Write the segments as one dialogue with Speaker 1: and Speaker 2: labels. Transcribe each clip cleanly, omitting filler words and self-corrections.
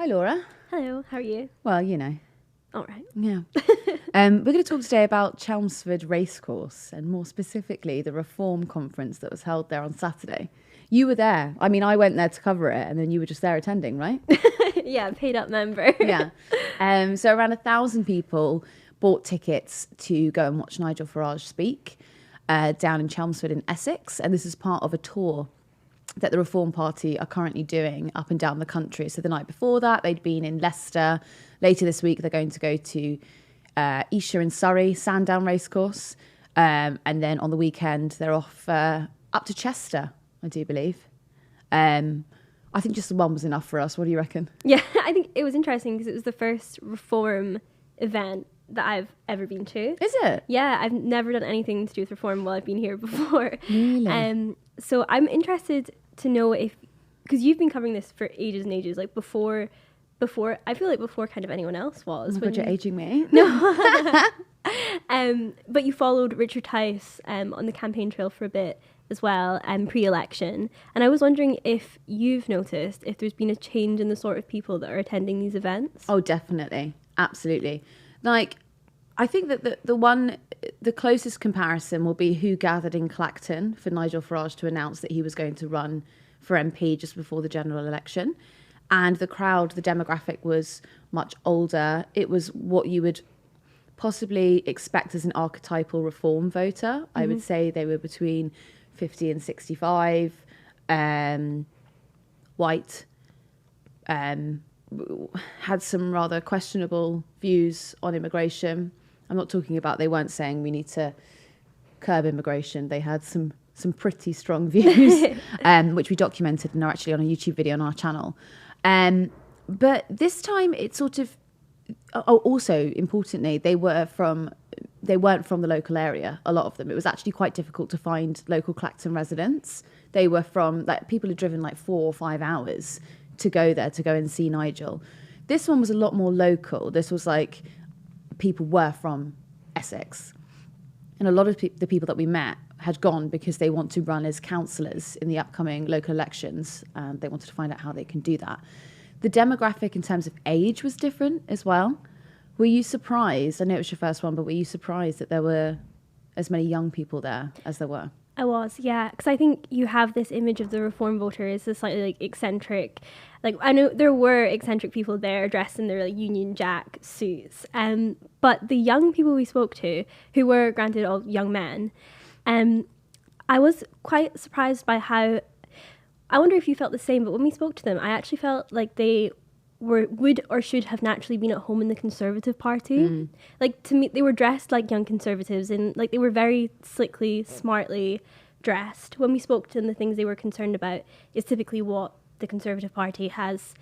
Speaker 1: Hi, Laura.
Speaker 2: Hello, how are you?
Speaker 1: Well, you know.
Speaker 2: All right.
Speaker 1: Yeah. We're going to talk today about Chelmsford Racecourse and more specifically the Reform Conference that was held there on Saturday. You were there. I mean, I went there to cover it and then you were just there attending, right?
Speaker 2: Yeah, paid up member.
Speaker 1: Yeah. So around 1,000 people bought tickets to go and watch Nigel Farage speak down in Chelmsford in Essex. And this is part of a tour that the Reform Party are currently doing up and down the country. So the night before that, they'd been in Leicester. Later this week, they're going to go to Esher in Surrey, Sandown Racecourse. And then on the weekend, they're off up to Chester, I do believe. I think just the one was enough for us. What do you reckon?
Speaker 2: Yeah, I think it was interesting because it was the first Reform event that I've ever been to.
Speaker 1: Is it?
Speaker 2: Yeah, I've never done anything to do with Reform while I've been here before.
Speaker 1: Really?
Speaker 2: So I'm interested to know if, because you've been covering this for ages and ages, like before, I feel like before kind of anyone else was.
Speaker 1: Oh my God, you're aging me.
Speaker 2: No. But you followed Richard Tice on the campaign trail for a bit as well, pre-election. And I was wondering if you've noticed if there's been a change in the sort of people that are attending these events.
Speaker 1: Oh, definitely. Absolutely. Like, I think that the closest comparison will be who gathered in Clacton for Nigel Farage to announce that he was going to run for MP just before the general election. And the crowd, the demographic was much older. It was what you would possibly expect as an archetypal Reform voter. I would say they were between 50 and 65, white, had some rather questionable views on immigration. I'm not talking about, they weren't saying we need to curb immigration. They had some pretty strong views, which we documented and are actually on a YouTube video on our channel. But this time it sort of, also importantly, they weren't from the local area, a lot of them. It was actually quite difficult to find local Clacton residents. They were from, like, people had driven like 4 or 5 hours to go there to go and see Nigel. This one was a lot more local. This was like, people were from Essex. And a lot of the people that we met had gone because they want to run as councillors in the upcoming local elections. And they wanted to find out how they can do that. The demographic in terms of age was different as well. Were you surprised? I know it was your first one, but were you surprised that there were as many young people there as there were?
Speaker 2: I was, yeah, because I think you have this image of the Reform voter as a slightly like eccentric, like I know there were eccentric people there dressed in their like Union Jack suits, but the young people we spoke to, who were granted all young men, I was quite surprised by how, I wonder if you felt the same, but when we spoke to them, I actually felt like they would or should have naturally been at home in the Conservative Party. Like, to me, they were dressed like young Conservatives and like they were very slickly, smartly dressed. When we spoke to them, the things they were concerned about is typically what the Conservative Party has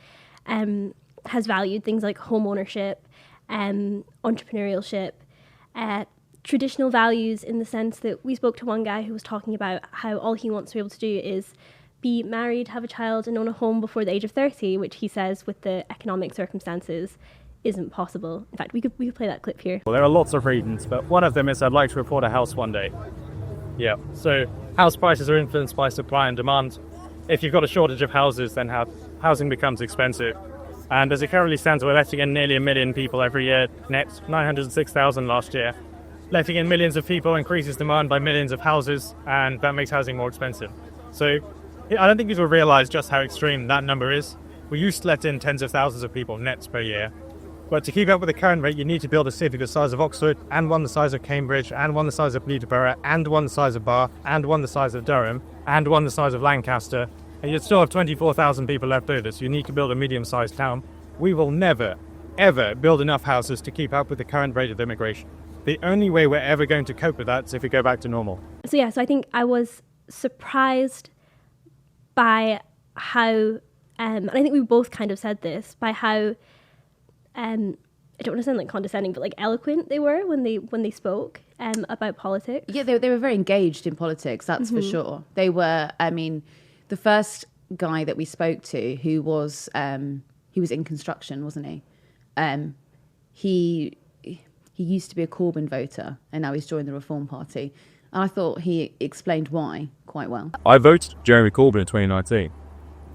Speaker 2: valued, things like home ownership, entrepreneurship, traditional values, in the sense that we spoke to one guy who was talking about how all he wants to be able to do is be married, have a child and own a home before the age of 30, which he says with the economic circumstances isn't possible. In fact, we could play that clip here.
Speaker 3: Well, there are lots of reasons, but one of them is I'd like to afford a house one day. Yeah, so house prices are influenced by supply and demand. If you've got a shortage of houses, then housing becomes expensive. And as it currently stands, we're letting in nearly 1 million people every year, net 906,000 last year. Letting in millions of people increases demand by millions of houses, and that makes housing more expensive. So I don't think people realise just how extreme that number is. We used to let in tens of thousands of people net per year. But to keep up with the current rate, you need to build a city the size of Oxford, and one the size of Cambridge, and one the size of Peterborough, and one the size of Bath, and one the size of Durham, and one the size of Lancaster. And you'd still have 24,000 people left over, so you need to build a medium-sized town. We will never, ever build enough houses to keep up with the current rate of immigration. The only way we're ever going to cope with that is if we go back to normal.
Speaker 2: So I think I was surprised by how, and I think we both kind of said this, by how, I don't want to sound like condescending, but like eloquent they were when they spoke about politics. Yeah,
Speaker 1: they were very engaged in politics, that's for sure. They were, I mean, the first guy that we spoke to who was in construction, wasn't he? He used to be a Corbyn voter and now he's joined the Reform Party. And I thought he explained why quite well.
Speaker 4: I voted Jeremy Corbyn in 2019.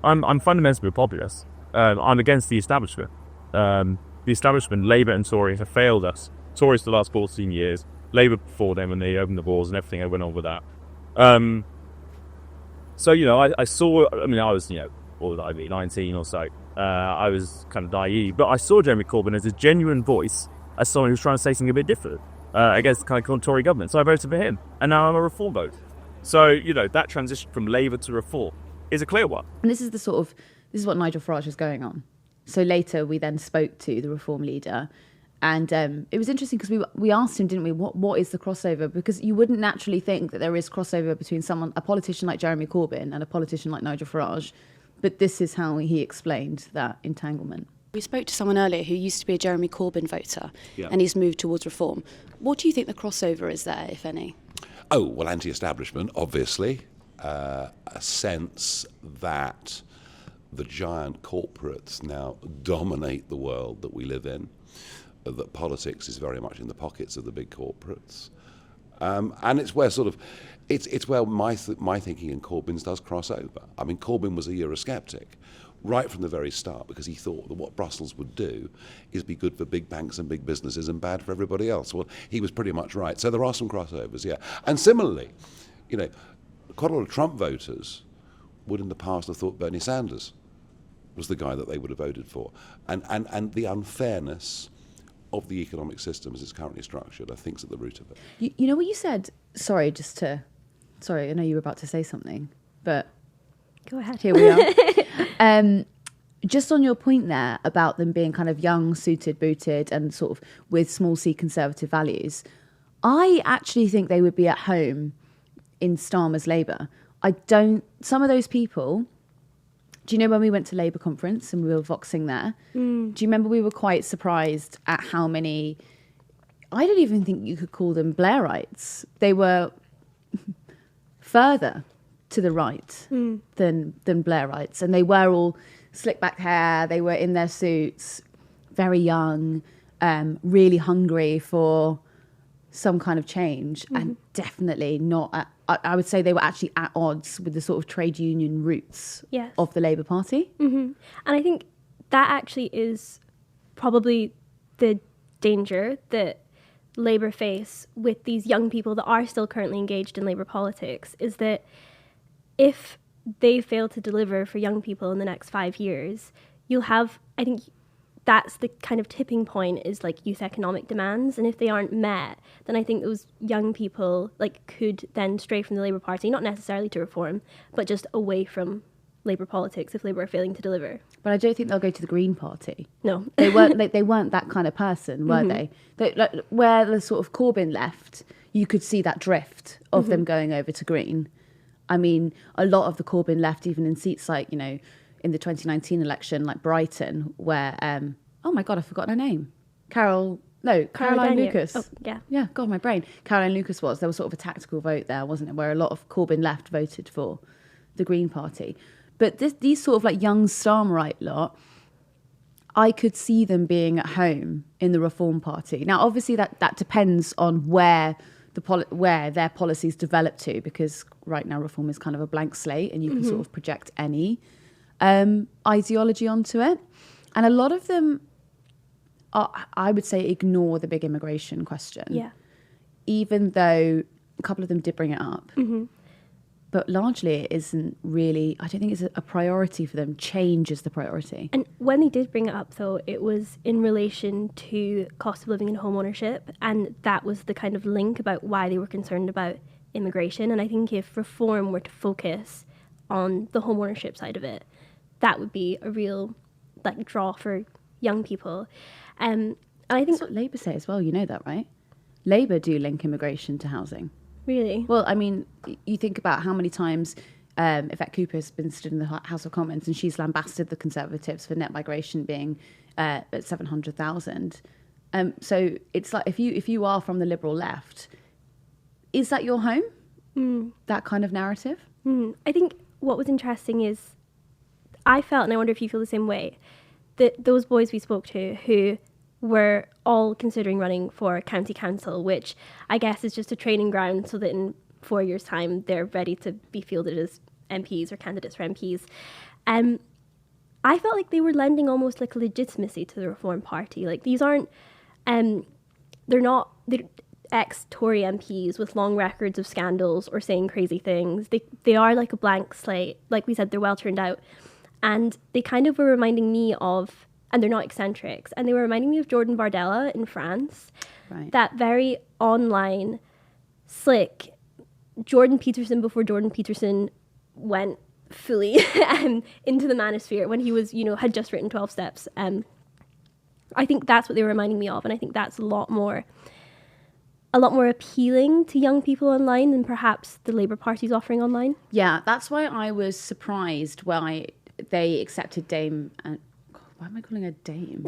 Speaker 4: I'm fundamentally a populist.
Speaker 3: I'm against the establishment. The establishment, Labour and Tory, have failed us. Tories for the last 14 years, Labour before them when they opened the wars and everything that went on with that. So, I saw, I was, what would I be, 19 or so. I was kind of naive, but I saw Jeremy Corbyn as a genuine voice, as someone who was trying to say something a bit different against the kind of Tory government. So I voted for him, and now I'm a Reform vote. So, that transition from Labour to Reform is a clear one.
Speaker 1: And this is what Nigel Farage is going on. So later we then spoke to the Reform leader, and it was interesting because we asked him, didn't we, what is the crossover? Because you wouldn't naturally think that there is crossover between a politician like Jeremy Corbyn and a politician like Nigel Farage, but this is how he explained that entanglement.
Speaker 4: We spoke to someone earlier who used to be a Jeremy Corbyn voter,
Speaker 5: Yeah.
Speaker 4: and he's moved towards Reform. What do you think the crossover is there, if any?
Speaker 5: Oh, well, anti-establishment, obviously. A sense that the giant corporates now dominate the world that we live in, that politics is very much in the pockets of the big corporates. And it's where it's where my thinking and Corbyn's does cross over. I mean, Corbyn was a Eurosceptic right from the very start because he thought that what Brussels would do is be good for big banks and big businesses and bad for everybody else. Well, he was pretty much right. So there are some crossovers, yeah. And similarly, quite a lot of Trump voters would in the past have thought Bernie Sanders was the guy that they would have voted for. And the unfairness of the economic system as it's currently structured, I think, is at the root of it.
Speaker 1: You know what you said? Sorry, I know you were about to say something, but
Speaker 2: Go ahead.
Speaker 1: here we are. Just on your point there about them being kind of young, suited, booted, and sort of with small c conservative values, I actually think they would be at home in Starmer's Labour. Some of those people, do you know when we went to Labour conference and we were voxing there? Do you remember we were quite surprised at how many, I don't even think you could call them Blairites. They were further to the right than Blairites. And they were all slick back hair. They were in their suits, very young, really hungry for some kind of change, and definitely not I would say they were actually at odds with the sort of trade union roots
Speaker 2: Yes.
Speaker 1: of the Labour Party.
Speaker 2: And I think that actually is probably the danger that Labour face with these young people that are still currently engaged in Labour politics, is that if they fail to deliver for young people in the next 5 years, you'll have, I think that's the kind of tipping point, is like youth economic demands. And if they aren't met, then I think those young people could then stray from the Labour Party, not necessarily to Reform, but just away from Labour politics if Labour are failing to deliver.
Speaker 1: But I don't think they'll go to the Green Party.
Speaker 2: No.
Speaker 1: They weren't that kind of person, were they? Where the sort of Corbyn left, you could see that drift of them going over to Green. I mean, a lot of the Corbyn left, even in seats like, in the 2019 election, like Brighton, where, oh my God, I've forgotten her name. Caroline Lucas.
Speaker 2: Oh, yeah.
Speaker 1: Yeah, God, my brain. Caroline Lucas there was sort of a tactical vote there, wasn't it? Where a lot of Corbyn left voted for the Green Party. But these sort of like young Starmerite lot, I could see them being at home in the Reform Party. Now, obviously, that depends on where their policies develop to, because right now Reform is kind of a blank slate, and you can sort of project any ideology onto it. And a lot of them, I would say, ignore the big immigration question.
Speaker 2: Yeah.
Speaker 1: Even though a couple of them did bring it up. But largely it isn't really, I don't think it's a priority for them. Change is the priority.
Speaker 2: And when they did bring it up, though, it was in relation to cost of living and home ownership. And that was the kind of link about why they were concerned about immigration. And I think if Reform were to focus on the home ownership side of it, that would be a real draw for young people. And I think
Speaker 1: that's what Labour say as well. You know that, right? Labour do link immigration to housing.
Speaker 2: Really?
Speaker 1: Well, I mean, you think about how many times Yvette Cooper has been stood in the House of Commons and she's lambasted the Conservatives for net migration being at 700,000. So it's like if you are from the Liberal left, is that your home? That kind of narrative?
Speaker 2: I think what was interesting is I felt, and I wonder if you feel the same way, that those boys we spoke to who were all considering running for county council, which I guess is just a training ground so that in 4 years' time they're ready to be fielded as MPs or candidates for MPs. I felt like they were lending almost like a legitimacy to the Reform Party. Like these aren't, they're ex-Tory MPs with long records of scandals or saying crazy things. They are like a blank slate. Like we said, they're well turned out. And they kind of were reminding me of, and they're not eccentrics, and they were reminding me of Jordan Bardella in France.
Speaker 1: Right.
Speaker 2: That very online, slick Jordan Peterson before Jordan Peterson went fully into the manosphere when he was, had just written 12 Steps. I think that's what they were reminding me of, and I think that's a lot more appealing to young people online than perhaps the Labour Party's offering online.
Speaker 1: Yeah, that's why I was surprised why they accepted Dame. And God, why am I calling her Dame?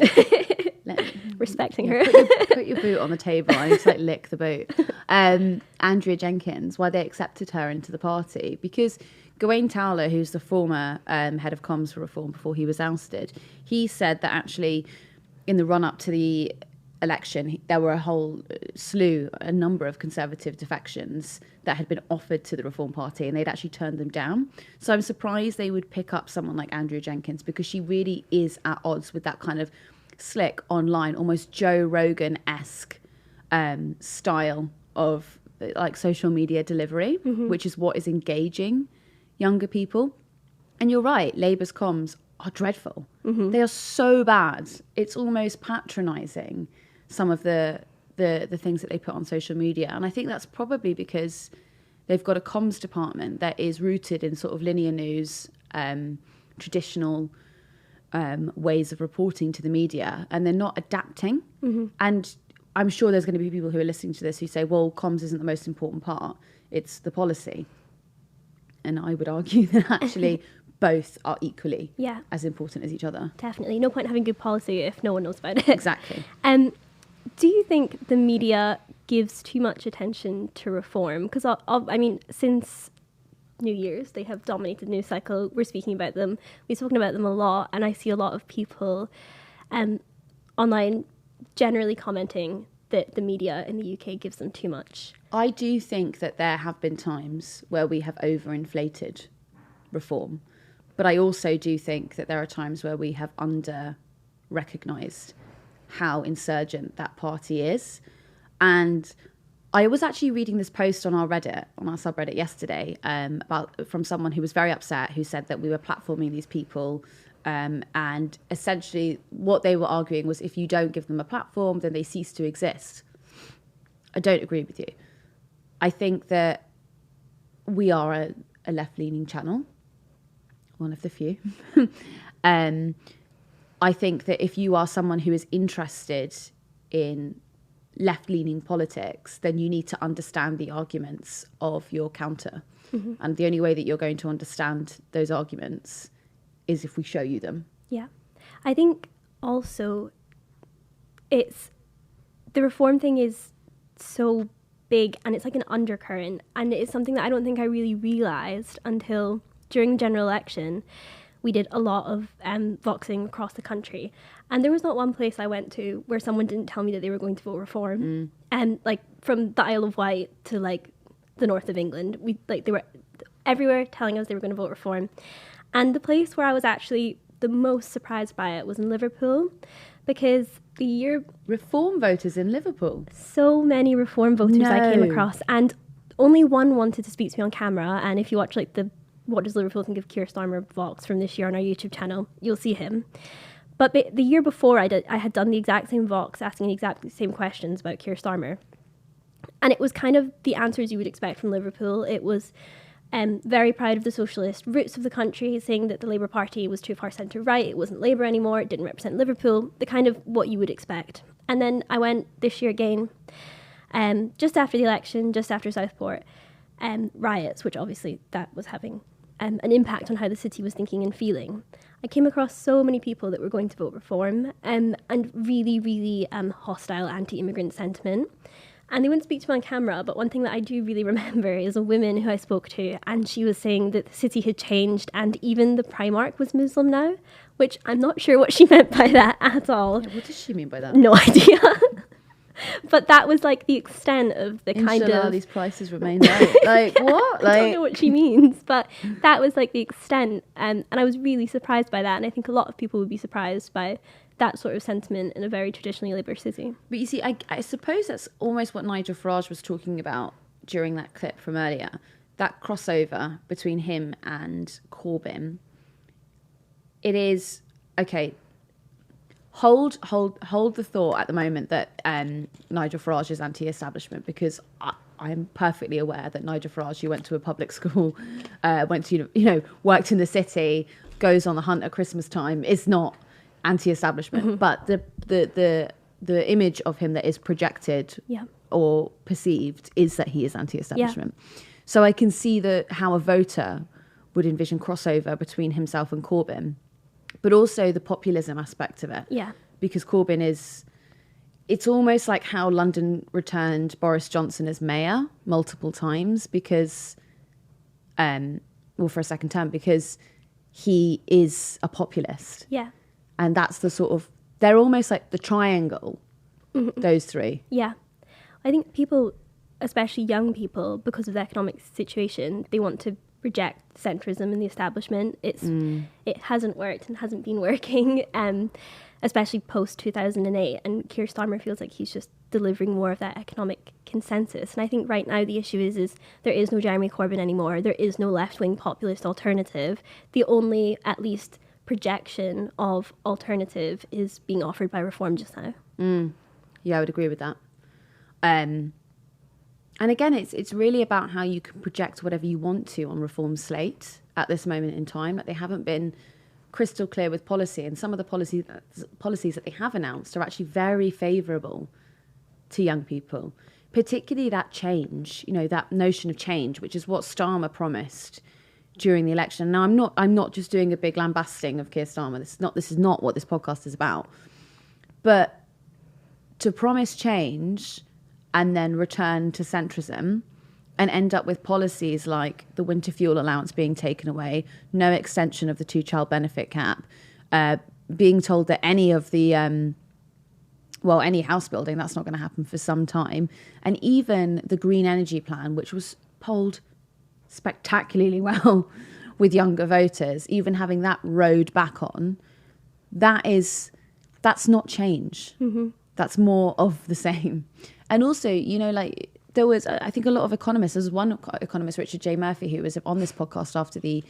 Speaker 2: Respecting her.
Speaker 1: Put your boot on the table. I need to lick the boot. Andrea Jenkins, why they accepted her into the party, because Gawain Towler, who's the former head of comms for Reform before he was ousted, he said that actually in the run up to the election, there were a whole a number of Conservative defections that had been offered to the Reform Party, and they'd actually turned them down. So I'm surprised they would pick up someone like Andrea Jenkins, because she really is at odds with that kind of slick online, almost Joe Rogan-esque style of social media delivery, which is what is engaging younger people. And you're right, Labour's comms are dreadful. They are so bad. It's almost patronising, some of the things that they put on social media. And I think that's probably because they've got a comms department that is rooted in sort of linear news, traditional ways of reporting to the media, and they're not adapting. And I'm sure there's going to be people who are listening to this who say, well, comms isn't the most important part, it's the policy. And I would argue that actually both are equally as important as each other.
Speaker 2: Definitely. No point having good policy if no one knows about it.
Speaker 1: Exactly.
Speaker 2: Do you think the media gives too much attention to Reform? Because, since New Year's, they have dominated the news cycle. We're speaking about them. We've spoken about them a lot, and I see a lot of people online generally commenting that the media in the UK gives them too much.
Speaker 1: I do think that there have been times where we have overinflated Reform, but I also do think that there are times where we have under-recognised how insurgent that party is. And I was actually reading this post on our subreddit yesterday, from someone who was very upset, who said that we were platforming these people. And essentially what they were arguing was, if you don't give them a platform, then they cease to exist. I don't agree with you. I think that we are a left-leaning channel, one of the few. I think that if you are someone who is interested in left-leaning politics, then you need to understand the arguments of your counter. And the only way that you're going to understand those arguments is if we show you them.
Speaker 2: Yeah. I think also the Reform thing is so big, and it's like an undercurrent, and it's something that I don't think I really realised until during the general election. We did a lot of voxing across the country, and there was not one place I went to where someone didn't tell me that they were going to vote Reform. And from the Isle of Wight to the north of England, they were everywhere telling us they were going to vote Reform. And the place where I was actually the most surprised by it was in Liverpool, because the year...
Speaker 1: Reform voters in Liverpool?
Speaker 2: So many Reform voters I came across, and only one wanted to speak to me on camera. And if you watch the What Does Liverpool Think of Keir Starmer vlogs from this year on our YouTube channel, you'll see him. But the year before, I had done the exact same vlogs, asking the exact same questions about Keir Starmer. And it was kind of the answers you would expect from Liverpool. It was very proud of the socialist roots of the country, saying that the Labour Party was too far centre-right, it wasn't Labour anymore, it didn't represent Liverpool, the kind of what you would expect. And then I went this year again, just after the election, just after Southport, riots, which obviously that was having an impact on how the city was thinking and feeling. I came across so many people that were going to vote Reform, and really, really hostile anti-immigrant sentiment. And they wouldn't speak to me on camera, but one thing that I do really remember is a woman who I spoke to, and she was saying that the city had changed and even the Primark was Muslim now, which I'm not sure what she meant by that at all.
Speaker 1: Yeah, what does she mean by that?
Speaker 2: No idea. But that was like the extent of the kind
Speaker 1: Inshallah,
Speaker 2: of...
Speaker 1: these prices remain low. Like, what?
Speaker 2: I don't
Speaker 1: Like,
Speaker 2: know what she means, but that was like the extent. And I was really surprised by that. And I think a lot of people would be surprised by that sort of sentiment in a very traditionally Labour city.
Speaker 1: but you see, I suppose that's almost what Nigel Farage was talking about during that clip from earlier. That crossover between him and Corbyn. It is, okay, hold the thought at the moment that Nigel Farage is anti-establishment, because I am perfectly aware that Nigel Farage, who went to a public school, went to, worked in the city, goes on the hunt at Christmas time, is not anti-establishment. But the image of him that is projected or perceived is that he is anti-establishment. So I can see how a voter would envision crossover between himself and Corbyn, but also the populism aspect of it.
Speaker 2: Yeah.
Speaker 1: Because Corbyn it's almost like how London returned Boris Johnson as mayor multiple times because, for a second term, because he is a populist.
Speaker 2: Yeah.
Speaker 1: And that's the sort of, they're almost like the triangle, those three.
Speaker 2: Yeah. I think people, especially young people, because of the economic situation, they want to reject centrism in the establishment. It hasn't worked and hasn't been working, especially post 2008. And Keir Starmer feels like he's just delivering more of that economic consensus. And I think right now the issue is there is no Jeremy Corbyn anymore. There is no left-wing populist alternative. The only, at least, projection of alternative is being offered by Reform just now.
Speaker 1: Yeah, I would agree with that. And again, it's really about how you can project whatever you want to on Reform's slate at this moment in time. Like, they haven't been crystal clear with policy, and some of the policies that they have announced are actually very favourable to young people, particularly that change, that notion of change, which is what Starmer promised during the election. Now, I'm not just doing a big lambasting of Keir Starmer. This is not what this podcast is about. But to promise change and then return to centrism and end up with policies like the winter fuel allowance being taken away, no extension of the 2-child benefit cap, being told that any of the, any house building, that's not going to happen for some time. And even the green energy plan, which was polled spectacularly well with younger voters, even having that rowed back on, that's not change. That's more of the same. And also, there was, I think, a lot of economists. There was one economist, Richard J. Murphy, who was on this podcast after the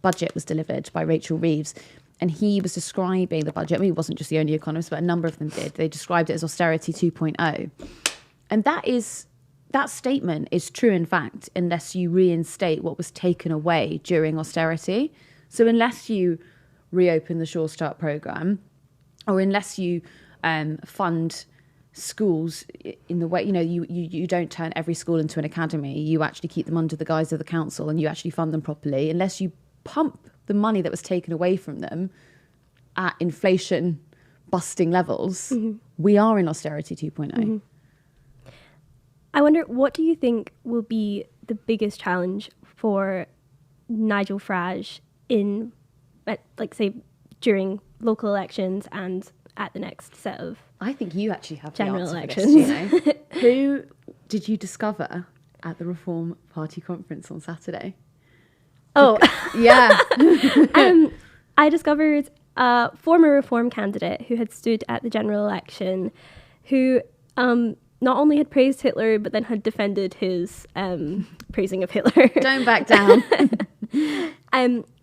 Speaker 1: budget was delivered by Rachel Reeves. And he was describing the budget. I mean, he wasn't just the only economist, but a number of them did. They described it as Austerity 2.0. And that statement is true, in fact, unless you reinstate what was taken away during austerity. So unless you reopen the Sure Start programme, or unless you fund schools in the way, you don't turn every school into an academy, you actually keep them under the guise of the council and you actually fund them properly, unless you pump the money that was taken away from them at inflation busting levels, we are in Austerity 2.0.
Speaker 2: I wonder, what do you think will be the biggest challenge for Nigel Farage in, say, during local elections and at the next set of
Speaker 1: I think you actually have
Speaker 2: general
Speaker 1: the answer
Speaker 2: elections?
Speaker 1: for this, Who did you discover at the Reform Party conference on Saturday?
Speaker 2: Oh,
Speaker 1: Yeah.
Speaker 2: I discovered a former Reform candidate who had stood at the general election, who not only had praised Hitler, but then had defended his praising of Hitler.
Speaker 1: Don't back down.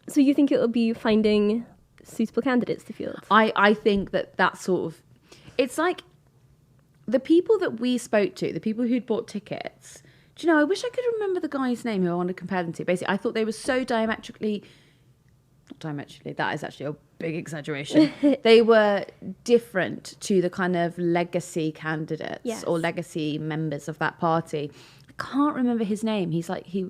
Speaker 2: So you think it will be finding suitable candidates to field?
Speaker 1: I think that sort of, it's like the people that we spoke to, the people who'd bought tickets. Do you know, I wish I could remember the guy's name who I wanted to compare them to. Basically, I thought they were so not diametrically, that is actually a big exaggeration. They were different to the kind of legacy candidates or legacy members of that party. I can't remember his name. He's like, he's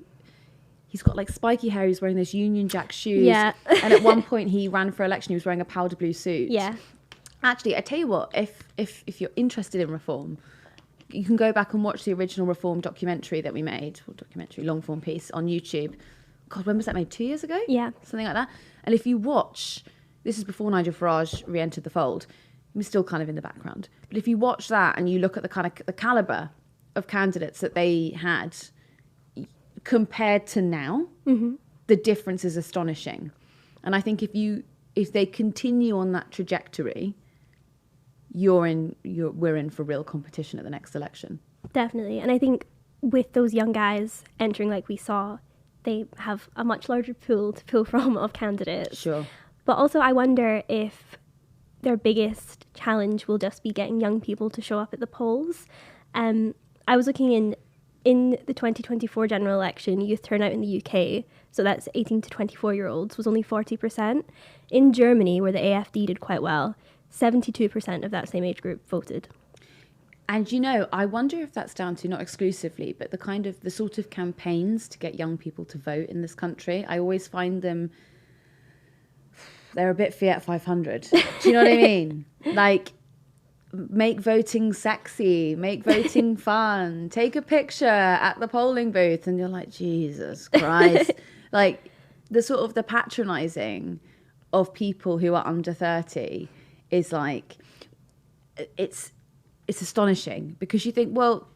Speaker 1: got like spiky hair. He's wearing those Union Jack shoes.
Speaker 2: Yeah.
Speaker 1: And at one point he ran for election. He was wearing a powder blue suit.
Speaker 2: Yeah.
Speaker 1: Actually, I tell you what, if you're interested in reform, you can go back and watch the original Reform documentary that we made, or long form piece on YouTube. God, when was that made? 2 years ago?
Speaker 2: Yeah.
Speaker 1: Something like that. And if you watch, this is before Nigel Farage re-entered the fold, was still kind of in the background. But if you watch that and you look at the kind of the caliber of candidates that they had compared to now, the difference is astonishing. And I think if they continue on that trajectory, we're in for real competition at the next election.
Speaker 2: Definitely. And I think with those young guys entering like we saw, they have a much larger pool to pull from of candidates.
Speaker 1: Sure.
Speaker 2: But also I wonder if their biggest challenge will just be getting young people to show up at the polls. I was looking in the 2024 general election, youth turnout in the UK, so that's 18 to 24-year-olds, was only 40%. In Germany, where the AfD did quite well, 72% of that same age group voted.
Speaker 1: And I wonder if that's down to not exclusively, but the sort of campaigns to get young people to vote in this country. I always find they're a bit Fiat 500. Do you know what I mean? Like, make voting sexy, make voting fun, take a picture at the polling booth, and you're like, Jesus Christ. Like, the patronizing of people who are under 30 is like, it's astonishing, because you think, well,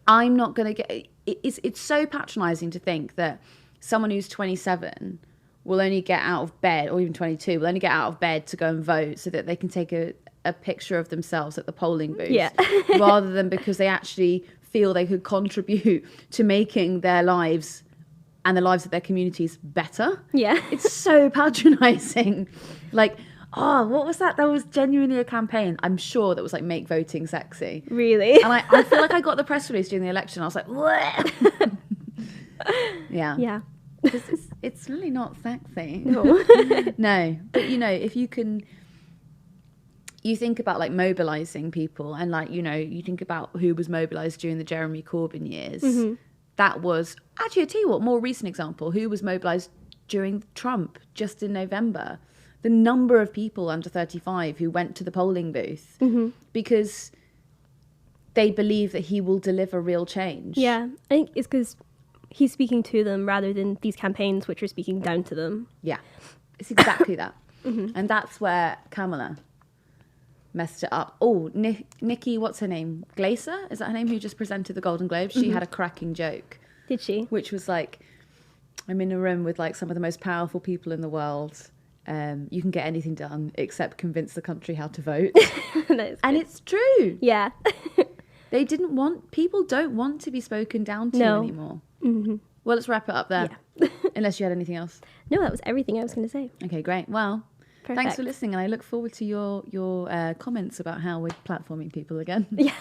Speaker 1: I'm not going to get... It's so patronizing to think that someone who's 27 will only get out of bed, or even 22, will only get out of bed to go and vote so that they can take a picture of themselves at the polling booth, rather than because they actually feel they could contribute to making their lives and the lives of their communities better. Yeah. It's so patronizing. Like, oh, what was that? That was genuinely a campaign, I'm sure, that was like, make voting sexy.
Speaker 2: Really?
Speaker 1: And I feel like I got the press release during the election. I was like, what? Yeah.
Speaker 2: Yeah.
Speaker 1: It's really not sexy.
Speaker 2: No.
Speaker 1: No. But, if you think about like mobilizing people, and like, you think about who was mobilized during the Jeremy Corbyn years. That was actually, I tell you what, more recent example, who was mobilized during Trump just in November. The number of people under 35 who went to the polling booth because they believe that he will deliver real change.
Speaker 2: Yeah, I think it's because he's speaking to them rather than these campaigns which are speaking down to them.
Speaker 1: Yeah, it's exactly that. And that's where Kamala messed it up. Oh, Nikki, what's her name? Glaser? Is that her name? Who just presented the Golden Globes? She had a cracking joke.
Speaker 2: Did she?
Speaker 1: Which was like, I'm in a room with like some of the most powerful people in the world. You can get anything done except convince the country how to vote. And it's true.
Speaker 2: Yeah.
Speaker 1: People don't want to be spoken down to anymore. Well, let's wrap it up there. Yeah. Unless you had anything else.
Speaker 2: No, that was everything I was going to say.
Speaker 1: Okay, great. Well,
Speaker 2: perfect.
Speaker 1: Thanks for listening, and I look forward to your comments about how we're platforming people again.
Speaker 2: Yeah.